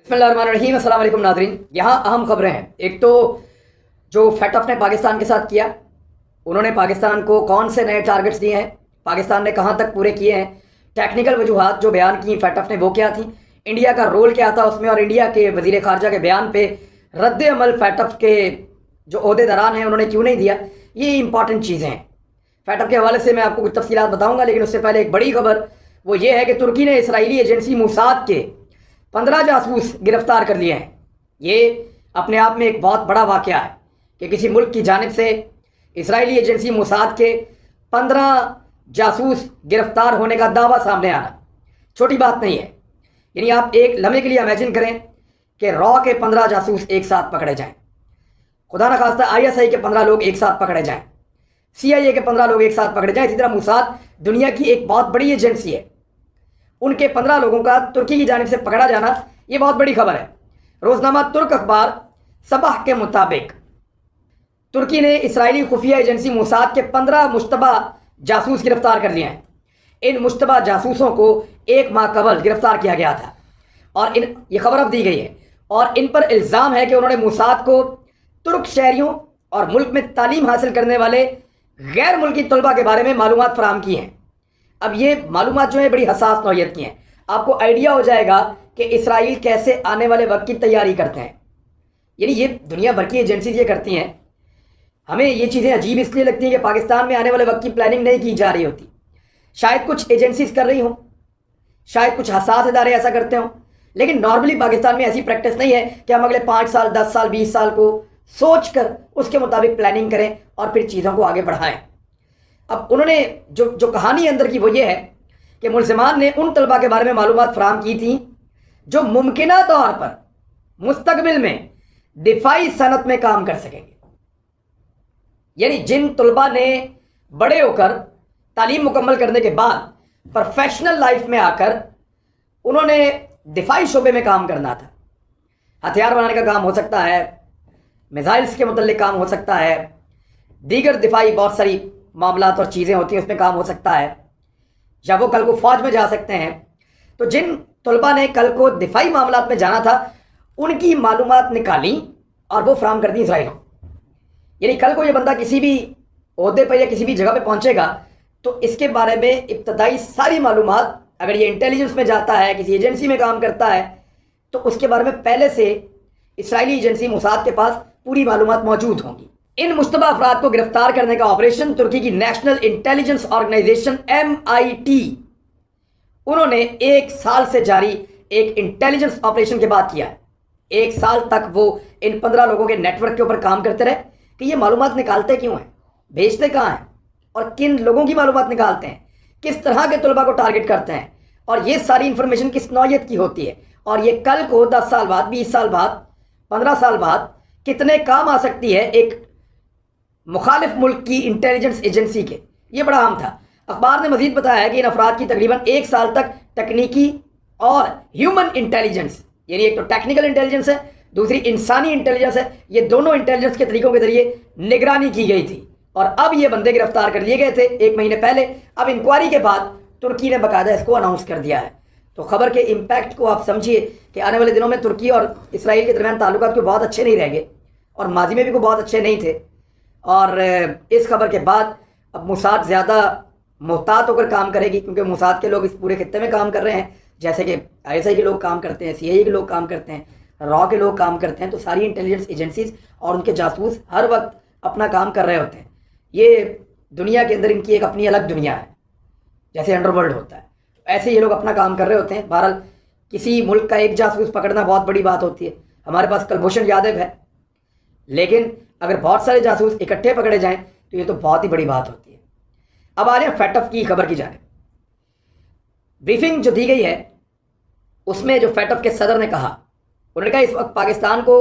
بسم اللہ الرحمن الرحیم۔ السلام علیکم ناظرین، یہاں اہم خبریں ہیں۔ ایک تو جو فیٹف نے پاکستان کے ساتھ کیا، انہوں نے پاکستان کو کون سے نئے ٹارگٹس دیے ہیں، پاکستان نے کہاں تک پورے کیے ہیں، ٹیکنیکل وجوہات جو بیان کی فیٹف نے وہ کیا تھیں، انڈیا کا رول کیا تھا اس میں، اور انڈیا کے وزیر خارجہ کے بیان پہ رد عمل فیٹف کے جو عہدے داران ہیں انہوں نے کیوں نہیں دیا، یہ امپورٹنٹ چیزیں ہیں۔ فیٹف کے حوالے سے میں آپ کو کچھ تفصیلات بتاؤں گا، لیکن اس سے پہلے ایک بڑی خبر وہ یہ ہے کہ ترکی نے اسرائیلی ایجنسی موساد کے 15 جاسوس گرفتار کر لیے ہیں۔ یہ اپنے آپ میں ایک بہت بڑا واقعہ ہے کہ کسی ملک کی جانب سے اسرائیلی ایجنسی موساد کے 15 جاسوس گرفتار ہونے کا دعویٰ سامنے آنا چھوٹی بات نہیں ہے۔ یعنی آپ ایک لمحے کے لیے امیجن کریں کہ را کے 15 جاسوس ایک ساتھ پکڑے جائیں، خدا نخواستہ ISI کے 15 لوگ ایک ساتھ پکڑے جائیں، CIA کے 15 لوگ ایک ساتھ پکڑے جائیں۔ اسی طرح موساد دنیا کی ایک بہت بڑی ایجنسی ہے، ان کے 15 لوگوں کا ترکی کی جانب سے پکڑا جانا یہ بہت بڑی خبر ہے۔ روزنامہ ترک اخبار صباح کے مطابق ترکی نے اسرائیلی خفیہ ایجنسی موساد کے 15 مشتبہ جاسوس گرفتار کر لیے ہیں۔ ان مشتبہ جاسوسوں کو 1 ماہ قبل گرفتار کیا گیا تھا، اور یہ خبر اب دی گئی ہے، اور ان پر الزام ہے کہ انہوں نے موساد کو ترک شہریوں اور ملک میں تعلیم حاصل کرنے والے غیر ملکی طلباء کے بارے میں معلومات فراہم کی ہیں۔ اب یہ معلومات جو ہیں بڑی حساس نوعیت کی ہیں، آپ کو آئیڈیا ہو جائے گا کہ اسرائیل کیسے آنے والے وقت کی تیاری کرتے ہیں۔ یعنی یہ دنیا بھر کی ایجنسیز یہ کرتی ہیں۔ ہمیں یہ چیزیں عجیب اس لیے لگتی ہیں کہ پاکستان میں آنے والے وقت کی پلاننگ نہیں کی جا رہی ہوتی۔ شاید کچھ ایجنسیز کر رہی ہوں، شاید کچھ حساس ادارے ایسا کرتے ہوں، لیکن نارملی پاکستان میں ایسی پریکٹس نہیں ہے کہ ہم اگلے 5 سال 10 سال 20 سال کو سوچ کر اس کے مطابق پلاننگ کریں اور پھر چیزوں کو آگے بڑھائیں۔ اب انہوں نے جو کہانی اندر کی وہ یہ ہے کہ ملزمان نے ان طلباء کے بارے میں معلومات فراہم کی تھیں جو ممکنہ طور پر مستقبل میں دفاعی صنعت میں کام کر سکیں گے۔ یعنی جن طلباء نے بڑے ہو کر تعلیم مکمل کرنے کے بعد پروفیشنل لائف میں آ کر انہوں نے دفاعی شعبے میں کام کرنا تھا، ہتھیار بنانے کا کام ہو سکتا ہے، میزائلز کے متعلق کام ہو سکتا ہے، دیگر دفاعی بہت ساری معاملات اور چیزیں ہوتی ہیں اس میں کام ہو سکتا ہے، یا وہ کل کو فوج میں جا سکتے ہیں۔ تو جن طلباء نے کل کو دفاعی معاملات میں جانا تھا ان کی معلومات نکالی اور وہ فراہم کر دی اسرائیل کو۔ یعنی کل کو یہ بندہ کسی بھی عہدے پہ یا کسی بھی جگہ پہ پہنچے گا تو اس کے بارے میں ابتدائی ساری معلومات، اگر یہ انٹیلیجنس میں جاتا ہے، کسی ایجنسی میں کام کرتا ہے، تو اس کے بارے میں پہلے سے اسرائیلی ایجنسی موساد کے پاس پوری معلومات موجود ہوں گی۔ ان مشتبہ افراد کو گرفتار کرنے کا آپریشن ترکی کی نیشنل انٹیلیجنس آرگنائزیشن MIT انہوں نے 1 سال سے جاری ایک انٹیلیجنس آپریشن کے بعد کیا ہے۔ 1 سال تک وہ ان 15 لوگوں کے نیٹ ورک کے اوپر کام کرتے رہے کہ یہ معلومات نکالتے کیوں ہیں، بھیجتے کہاں ہیں، اور کن لوگوں کی معلومات نکالتے ہیں، کس طرح کے طلباء کو ٹارگٹ کرتے ہیں، اور یہ ساری انفارمیشن کس نوعیت کی ہوتی ہے، اور یہ کل کو 10 سال بعد، 20 سال بعد، 15 سال بعد کتنے کام آ سکتی ہے ایک مخالف ملک کی انٹیلیجنس ایجنسی کے۔ یہ بڑا اہم تھا۔ اخبار نے مزید بتایا ہے کہ ان افراد کی تقریباً 1 سال تک تکنیکی اور ہیومن انٹیلیجنس، یعنی ایک تو ٹیکنیکل انٹیلیجنس ہے، دوسری انسانی انٹیلیجنس ہے، یہ دونوں انٹیلیجنس کے طریقوں کے ذریعے نگرانی کی گئی تھی، اور اب یہ بندے گرفتار کر لیے گئے تھے 1 مہینے پہلے۔ اب انکوائری کے بعد ترکی نے باقاعدہ اس کو اناؤنس کر دیا ہے۔ تو خبر کے امپیکٹ کو آپ سمجھیے کہ آنے والے دنوں میں ترکی اور اسرائیل کے درمیان تعلقات کوئی بہت اچھے نہیں رہیں گے، اور ماضی میں بھی کوئی بہت اچھے نہیں تھے۔ اور اس خبر کے بعد اب موساد زیادہ محتاط ہو کر کام کرے گی، کیونکہ موساد کے لوگ اس پورے خطے میں کام کر رہے ہیں، جیسے کہ ISI کے لوگ کام کرتے ہیں، CIA کے لوگ کام کرتے ہیں، را کے لوگ کام کرتے ہیں۔ تو ساری انٹیلیجنس ایجنسیز اور ان کے جاسوس ہر وقت اپنا کام کر رہے ہوتے ہیں۔ یہ دنیا کے اندر ان کی ایک اپنی الگ دنیا ہے، جیسے انڈر ورلڈ ہوتا ہے، ایسے یہ لوگ اپنا کام کر رہے ہوتے ہیں۔ بہرحال کسی ملک کا ایک جاسوس پکڑنا بہت بڑی بات ہوتی ہے۔ ہمارے پاس کلبھوشن یادو ہے، لیکن اگر بہت سارے جاسوس اکٹھے پکڑے جائیں تو یہ تو بہت ہی بڑی بات ہوتی ہے۔ اب آ رہے ہیں فیٹف کی خبر کی جانب۔ بریفنگ جو دی گئی ہے اس میں جو فیٹف کے صدر نے کہا، انہوں نے کہا اس وقت پاکستان کو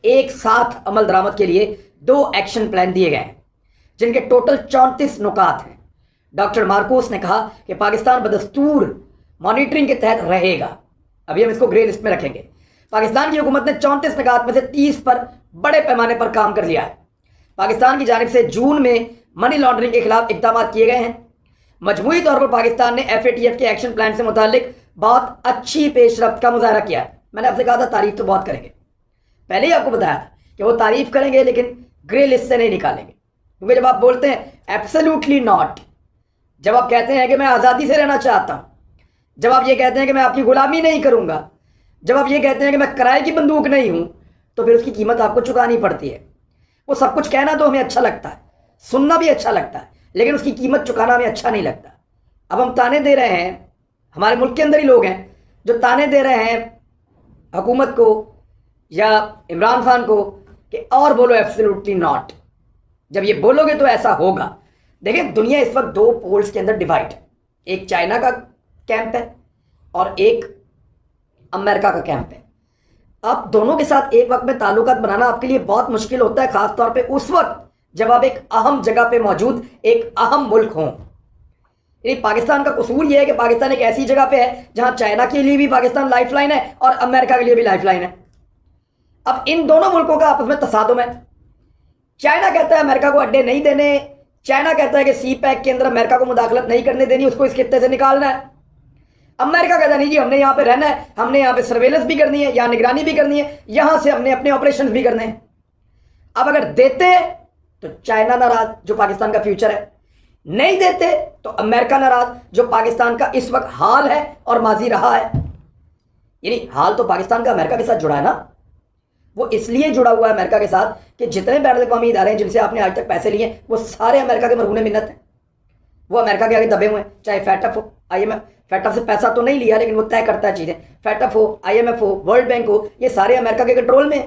ایک ساتھ عمل درآمد کے لیے 2 ایکشن پلان دیے گئے ہیں، جن کے ٹوٹل 34 نکات ہیں۔ ڈاکٹر مارکوس نے کہا کہ پاکستان بدستور مانیٹرنگ کے تحت رہے گا۔ ابھی ہم اس کو گرے لسٹ میں رکھیں گے۔ پاکستان کی حکومت نے 34 نکات میں سے 30 پر بڑے پیمانے پر کام کر لیا ہے۔ پاکستان کی جانب سے جون میں منی لانڈرنگ کے خلاف اقدامات کیے گئے ہیں۔ مجموعی طور پر پاکستان نے FATF کے ایکشن پلان سے متعلق بہت اچھی پیش رفت کا مظاہرہ کیا ہے۔ میں نے آپ سے کہا تھا تعریف تو بہت کریں گے، پہلے ہی آپ کو بتایا تھا کہ وہ تعریف کریں گے لیکن گرے لسٹ سے نہیں نکالیں گے، کیونکہ جب آپ بولتے ہیں ایبسلیوٹلی ناٹ، جب آپ کہتے ہیں کہ میں آزادی سے رہنا چاہتا ہوں، جب آپ یہ کہتے ہیں کہ میں آپ کی غلامی نہیں کروں گا، جب آپ یہ کہتے ہیں کہ میں کرائے کی بندوق نہیں ہوں، تو پھر اس کی قیمت آپ کو چکانی پڑتی ہے۔ وہ سب کچھ کہنا تو ہمیں اچھا لگتا ہے، سننا بھی اچھا لگتا ہے، لیکن اس کی قیمت چکانا ہمیں اچھا نہیں لگتا۔ اب ہم تانے دے رہے ہیں، ہمارے ملک کے اندر ہی لوگ ہیں جو تانے دے رہے ہیں حکومت کو یا عمران خان کو کہ اور بولو ایبسلیوٹلی ناٹ۔ جب یہ بولو گے تو ایسا ہوگا۔ دیکھیں دنیا اس وقت دو پولز کے اندر ڈیوائڈ ہے، ایک چائنا کا کیمپ ہے اور ایک امریکہ کا کیمپ ہے۔ اب دونوں کے ساتھ ایک وقت میں تعلقات بنانا آپ کے لیے بہت مشکل ہوتا ہے، خاص طور پہ اس وقت جب آپ ایک اہم جگہ پہ موجود ایک اہم ملک ہوں۔ یعنی پاکستان کا قصور یہ ہے کہ پاکستان ایک ایسی جگہ پہ ہے جہاں چائنا کے لیے بھی پاکستان لائف لائن ہے اور امریکہ کے لیے بھی لائف لائن ہے۔ اب ان دونوں ملکوں کا آپس میں تصادم ہے۔ چائنا کہتا ہے امریکہ کو اڈے نہیں دینے، چائنا کہتا ہے کہ سی پیک کے اندر امریکہ کو مداخلت نہیں کرنے دینی، اس کو اس خطے سے نکالنا ہے۔ امریکہ کہتا ہے نہیں جی ہم نے یہاں پہ رہنا ہے، ہم نے یہاں پہ سرویلنس بھی کرنی ہے، یہاں نگرانی بھی کرنی ہے، یہاں سے ہم نے اپنے آپریشنز بھی کرنے ہیں۔ اب اگر دیتے تو چائنا ناراض جو پاکستان کا فیوچر ہے، نہیں دیتے تو امریکہ ناراض جو پاکستان کا اس وقت حال ہے اور ماضی رہا ہے۔ یعنی حال تو پاکستان کا امریکہ کے ساتھ جڑا ہے نا، وہ اس لیے جڑا ہوا ہے امریکہ کے ساتھ کہ جتنے بین الاقوامی ادارے ہیں جن سے آپ نے آج تک پیسے لیے ہیں وہ سارے امریکہ کے مرہون منت ہیں، وہ امریکہ کے آگے دبے ہوئے ہیں، چاہے فیٹف ہو، آئی ایم ایف، فیٹف سے پیسہ تو نہیں لیا لیکن وہ طے کرتا ہے چیزیں، فیٹف ہو، آئی ایم ایف ہو، ورلڈ بینک ہو، یہ سارے امریکہ کے کنٹرول میں ہیں۔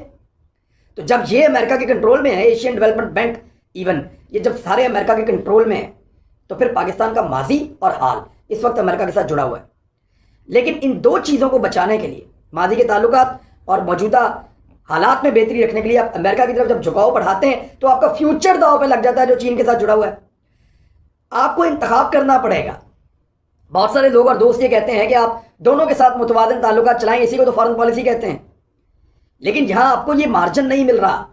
تو جب یہ امریکہ کے کنٹرول میں ہے، ایشین ڈیولپمنٹ بینک ایون، یہ جب سارے امریکہ کے کنٹرول میں ہیں تو پھر پاکستان کا ماضی اور حال اس وقت امریکہ کے ساتھ جڑا ہوا ہے۔ لیکن ان دو چیزوں کو بچانے کے لیے، ماضی کے تعلقات اور موجودہ حالات میں بہتری رکھنے کے لیے آپ امریکہ کی طرف جب جھکاؤ بڑھاتے ہیں تو آپ کا فیوچر داؤ پہ لگ جاتا ہے جو چین کے ساتھ جڑا ہوا ہے۔ آپ کو انتخاب کرنا پڑے گا۔ بہت سارے لوگ اور دوست یہ کہتے ہیں کہ آپ دونوں کے ساتھ متوازن تعلقات چلائیں، اسی کو تو فارن پالیسی کہتے ہیں، لیکن یہاں آپ کو یہ مارجن نہیں مل رہا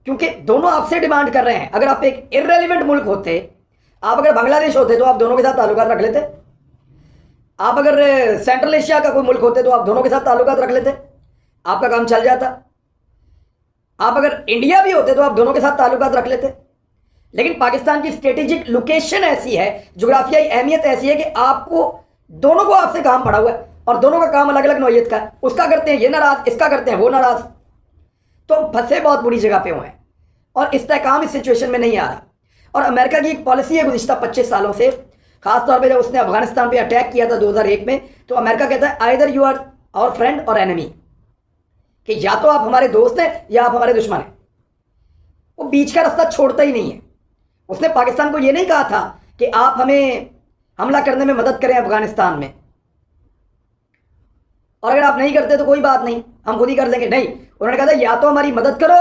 کیونکہ دونوں آپ سے ڈیمانڈ کر رہے ہیں۔ اگر آپ ایک ارریلیونٹ ملک ہوتے، آپ اگر بنگلہ دیش ہوتے تو آپ دونوں کے ساتھ تعلقات رکھ لیتے، آپ اگر سینٹرل ایشیا کا کوئی ملک ہوتے تو آپ دونوں کے ساتھ تعلقات رکھ لیتے، آپ کا کام چل جاتا۔ آپ اگر انڈیا بھی ہوتے تو آپ دونوں کے ساتھ تعلقات رکھ لیتے، لیکن پاکستان کی اسٹریٹجک لوکیشن ایسی ہے، جغرافیائی اہمیت ایسی ہے کہ آپ کو دونوں کو آپ سے کام پڑا ہوا ہے اور دونوں کا کام الگ الگ نوعیت کا ہے، اس کا کرتے ہیں یہ ناراض، اس کا کرتے ہیں وہ ناراض، تو ہم پھنسے بہت بری جگہ پہ ہوئے ہیں اور استحکام اس سچویشن میں نہیں آ رہا۔ اور امریکہ کی ایک پالیسی ہے گزشتہ 25 سالوں سے، خاص طور پہ جب اس نے افغانستان پہ اٹیک کیا تھا 2001 میں، تو امریکہ کہتا ہے either you are our friend or enemy, کہ یا تو آپ ہمارے دوست ہیں یا آپ ہمارے دشمن ہیں۔ وہ بیچ کا راستہ چھوڑتا ہی نہیں ہے۔ اس نے پاکستان کو یہ نہیں کہا تھا کہ آپ ہمیں حملہ کرنے میں مدد کریں افغانستان میں، اور اگر آپ نہیں کرتے تو کوئی بات نہیں، ہم خود ہی کر لیں گے، نہیں، انہوں نے کہا تھا یا تو ہماری مدد کرو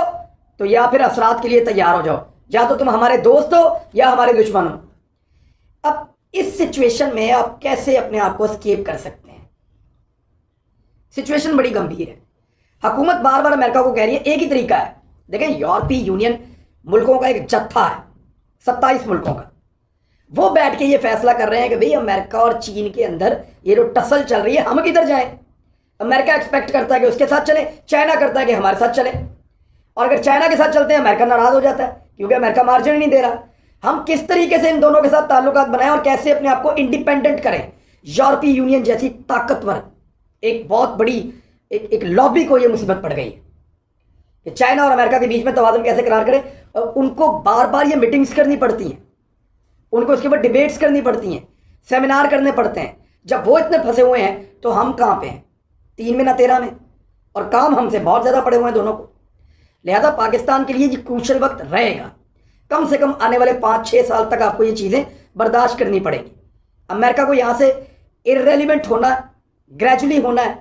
تو یا پھر اثرات کے لیے تیار ہو جاؤ، یا تو تم ہمارے دوست ہو یا ہمارے دشمن ہو۔ اب اس سچویشن میں آپ کیسے اپنے آپ کو اسکیپ کر سکتے ہیں؟ سچویشن بڑی گمبھیر ہے۔ حکومت بار بار امریکہ کو کہہ رہی ہے، ایک ہی طریقہ ہے، دیکھیں یورپی یونین ملکوں کا ایک جتھا ہے 27 ملکوں کا، وہ بیٹھ کے یہ فیصلہ کر رہے ہیں کہ بھئی امریکہ اور چین کے اندر یہ جو ٹسل چل رہی ہے ہم کدھر جائیں۔ امریکہ ایکسپیکٹ کرتا ہے کہ اس کے ساتھ چلیں، چائنا کرتا ہے کہ ہمارے ساتھ چلیں، اور اگر چائنا کے ساتھ چلتے ہیں امریکہ ناراض ہو جاتا ہے کیونکہ امریکہ مارجن ہی نہیں دے رہا۔ ہم کس طریقے سے ان دونوں کے ساتھ تعلقات بنائیں اور کیسے اپنے آپ کو انڈیپینڈنٹ کریں؟ یورپی یونین جیسی طاقتور ایک بہت بڑی ایک لابی کو یہ مصیبت پڑ گئی ہے کہ چائنا اور امریکہ کے بیچ میں توازن کیسے قرار کریں۔ ان کو بار بار یہ میٹنگز کرنی پڑتی ہیں، ان کو اس کے اوپر ڈیبیٹس کرنی پڑتی ہیں، سیمینار کرنے پڑتے ہیں۔ جب وہ اتنے پھنسے ہوئے ہیں تو ہم کہاں پہ ہیں؟ 3 میں نہ 13 میں، اور کام ہم سے بہت زیادہ پڑے ہوئے ہیں دونوں کو۔ لہذا پاکستان کے لیے یہ کروشل وقت رہے گا، کم سے کم آنے والے 5-6 سال تک آپ کو یہ چیزیں برداشت کرنی پڑیں گی۔ امریکہ کو یہاں سے ارریلیونٹ ہونا، گریجولی ہونا ہے،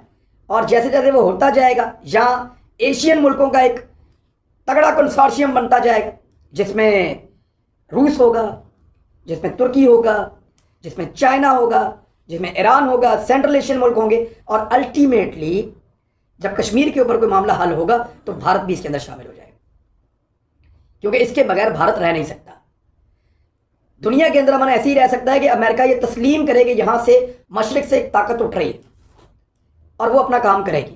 اور جیسے جیسے وہ ہوتا جائے گا یہاں ایشین ملکوں کا ایک تگڑا کنسورشیم بنتا جائے گا، جس میں روس ہوگا، جس میں ترکی ہوگا، جس میں چائنا ہوگا، جس میں ایران ہوگا، سینٹرل ایشین ملک ہوں گے، اور الٹیمیٹلی جب کشمیر کے اوپر کوئی معاملہ حل ہوگا تو بھارت بھی اس کے اندر شامل ہو جائے گا، کیونکہ اس کے بغیر بھارت رہ نہیں سکتا۔ دنیا کے اندر امن ایسے ہی رہ سکتا ہے کہ امریکہ یہ تسلیم کرے کہ یہاں سے مشرق سے ایک طاقت اٹھ رہی ہے اور وہ اپنا کام کرے گی۔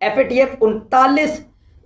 FATF 39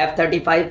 F-35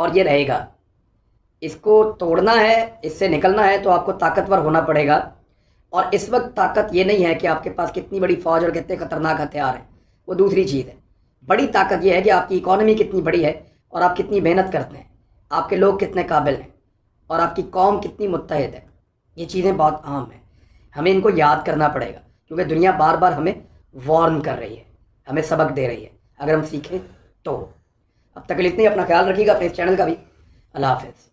اور یہ رہے گا. اس کو توڑنا ہے، اس سے نکلنا ہے تو آپ کو طاقتور ہونا پڑے گا. اور اس وقت طاقت یہ نہیں ہے کہ آپ کے پاس کتنی بڑی فوج اور کتنے خطرناک ہتھیار ہیں، وہ دوسری چیز ہے. بڑی طاقت یہ ہے کہ آپ کی اکانومی کتنی بڑی ہے اور آپ کتنی محنت کرتے ہیں، آپ کے لوگ کتنے قابل ہیں اور آپ کی قوم کتنی متحد ہے. یہ چیزیں بہت اہم ہیں، ہمیں ان کو یاد کرنا پڑے گا کیونکہ دنیا بار بار ہمیں وارن کر رہی ہے، ہمیں سبق دے رہی ہے. اگر ہم سیکھیں تو. اب تک کے لیے اتنے، اپنا خیال رکھیے گا، اپنے اس چینل کا بھی. اللہ حافظ.